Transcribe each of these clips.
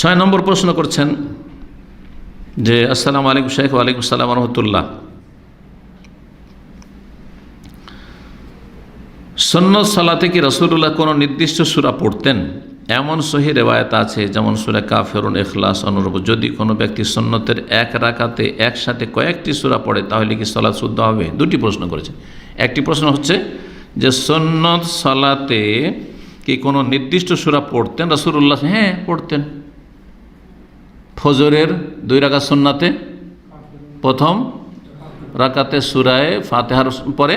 6 নম্বর প্রশ্ন করছেন যে আসসালামু আলাইকুম শেখ। ওয়ালাইকুম আসসালাম ওয়া রাহমাতুল্লাহ। সুন্নত সালাতে কি রাসূলুল্লাহ কোনো নির্দিষ্ট সূরা পড়তেন? এমন সহিহ রিওয়ায়াত আছে, যেমন সূরা কাফিরুন, ইখলাস অনুরূপ। যদি কোনো ব্যক্তি সুন্নতের এক রাকাতে একসাথে কয়েকটি সূরা পড়ে তাহলে কি সালাত শুদ্ধ হবে? দুটি প্রশ্ন করেছে। একটি প্রশ্ন হচ্ছে যে সুন্নত সালাতে কি কোনো নির্দিষ্ট সূরা পড়তেন রাসূলুল্লাহ? হ্যাঁ, পড়তেন। ফজরের 2 রাকাত সুন্নাতে প্রথম রাকাতে সূরায়ে ফাতিহার পরে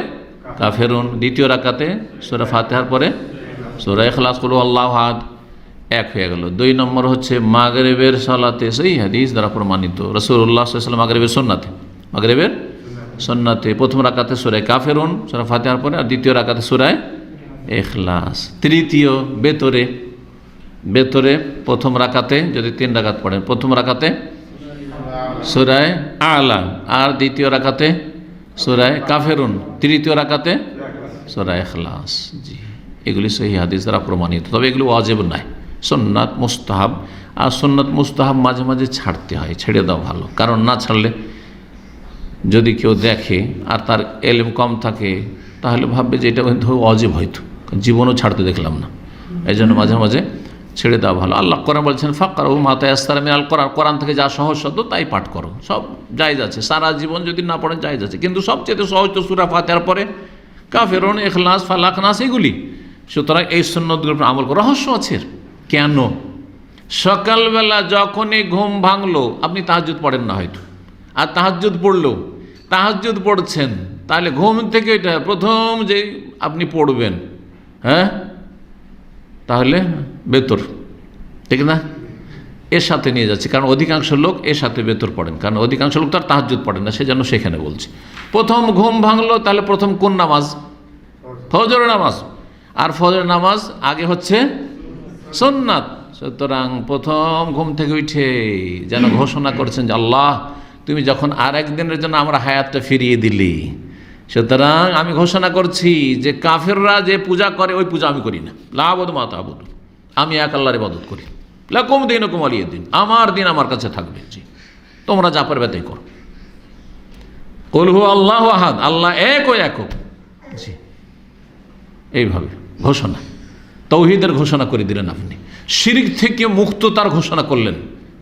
কাফিরুন, দ্বিতীয় রাকাতে সূরা ফাতিহার পরে সূরা ইখলাস, কুল হুয়াল্লাহু আহাদ, এক হয়ে গেল। 2 নম্বর হচ্ছে মাগরিবের সালাতে, সেই হাদিস দ্বারা প্রমাণিত, রাসূলুল্লাহ সাল্লাল্লাহু আলাইহি ওয়াসাল্লাম মাগরিবের সুন্নাতে প্রথম রাকাতে সূরা কাফিরুন সূরা ফাতিহার পরে, আর দ্বিতীয় রাকাতে সূরা ইখলাস। তৃতীয় বেতরে প্রথম রাকাতে যদি 3 রাকাত পড়েন, প্রথম রাকাতে সূরা আলা, আর দ্বিতীয় রাকাতে সূরা কাফিরুন, তৃতীয় রাকাতে সূরা ইখলাস। জি, এগুলি সহিহ হাদিস দ্বারা প্রমাণিত। তবে এগুলো ওয়াজিব নয়, সুন্নাত মুস্তাহাব। আর সুন্নাত মুস্তাহাব মাঝে মাঝে ছাড়তে হয়, ছেড়ে দাও ভালো। কারণ না ছাড়লে যদি কেউ দেখে আর তার এলেম কম থাকে তাহলে ভাববে যে এটা ওয়াজিব হয়তো, জীবনও ছাড়তে দেখলাম না। এই জন্য মাঝে মাঝে ছেড়ে দেওয়া ভালো। আল্লাহ কোরআন বলছেন ফাকরাউ মা তায়াসসারা মিনাল কোরআন, কোরআন থেকে যা সহজ শব্দ তাই পাঠ করো। সব জায়েজ আছে, সারা জীবন যদি না পড়েন জায়েজ আছে, কিন্তু সবচেয়ে সহজ তো সূরা ফাতিহার পরে কাফিরুন, ইখলাস, ফালাক, নাস এগুলি। সুতরাং এই সুন্নতগুলোর উপর আমল করা রহস্য আছে। কেন? সকালবেলা যখনই ঘুম ভাঙলো, আপনি তাহাজ্জুদ পড়েন না হয়তো, আর তাহাজ্জুদ পড়ছেন, তাহলে ঘুম থেকে এটা প্রথম যে আপনি পড়বেন, হ্যাঁ, তাহলে বেতর, ঠিক না? এর সাথে নিয়ে যাচ্ছে, কারণ অধিকাংশ লোক এর সাথে বেতর পড়েন, কারণ অধিকাংশ লোক তার তাহাজ্জুদ পড়েন না, সেজন্য সেখানে বলছি। প্রথম ঘুম ভাঙলো, তাহলে প্রথম কোন নামাজ? ফজর নামাজ। আর ফজর নামাজ আগে হচ্ছে সুন্নাত। সুতরাং প্রথম ঘুম থেকে উঠে যেন ঘোষণা করছেন যে আল্লাহ, তুমি যখন আর একদিনের জন্য আমরা হায়াতটা ফিরিয়ে দিলি, সুতরাং আমি ঘোষণা করছি যে কাফেররা যে পূজা করে ওই পূজা আমি করি না। লা আবুদু মা তা'বুদুন, আমি এক আল্লাহর ইবাদত করি। লাকুম দীনুকুম ওয়ালিয়া দীন, আমার দিন আমার কাছে থাকবে। জি, তোমরা যা পারবে তাই করো। কুল হুয়াল্লাহু আহাদ, আল্লাহ এক ও একক। জি, এইভাবে ঘোষণা, তাওহীদের ঘোষণা করে দিলেন আপনি। শিরক থেকে মুক্ততার ঘোষণা করলেন।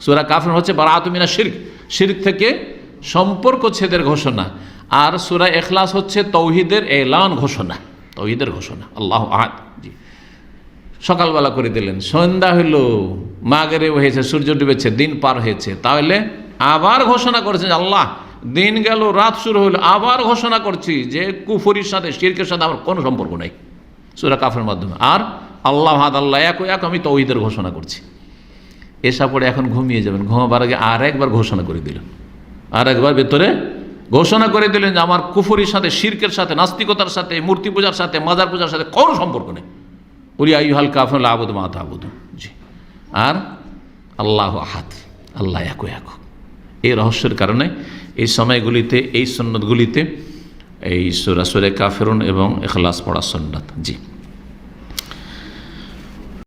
সূরা কাফির হচ্ছে বারাআতুম মিনাশ শিরক, শিরক থেকে সম্পর্ক ছেদের ঘোষণা। আর সূরা ইখলাস হচ্ছে তাওহীদের এলান ঘোষণা, তাওহীদের ঘোষণা, আল্লাহু আহাদ। জি, সকালবেলা করে দিলেন, সন্ধ্যা হলো, মাগরিব হয়েছে, সূর্য ডুবেছে, দিন পার হয়েছে, তাহলে আবার ঘোষণা করেছেন আল্লাহ, দিন গেল, রাত শুরু হলো, আবার ঘোষণা করছি যে কুফরির সাথে, শিরকের সাথে আমার কোনো সম্পর্ক নেই, সূরা কাফের মাধ্যমে। আর আল্লাহু আহাদ, আল্লাহ এক ও এক, আমি তাওহীদের ঘোষণা করছি। এসা পরে এখন ঘুমিয়ে যাবেন, ঘুমাবার আগে আর একবার ঘোষণা করে দিলেন, আর একবার ভেতরে ঘোষণা করে দিলেন যে আমার কুফরির সাথে, শিরকের সাথে, নাস্তিকতার সাথে, মূর্তি পূজার সাথে, মাজার পূজার সাথে কোনো সম্পর্ক নেই। কুল ইয়া আইয়ুহাল কাফিরুন লা আ'বুদু মা তা'বুদুন। জি, আর আল্লাহু আহাদ, আল্লাহ এক ও এক। এই রহস্যের কারণে এই সময়গুলিতে, এই সুন্নতগুলিতে এই সূরা কাফিরুন এবং ইখলাস পড়া সুন্নাত। জি।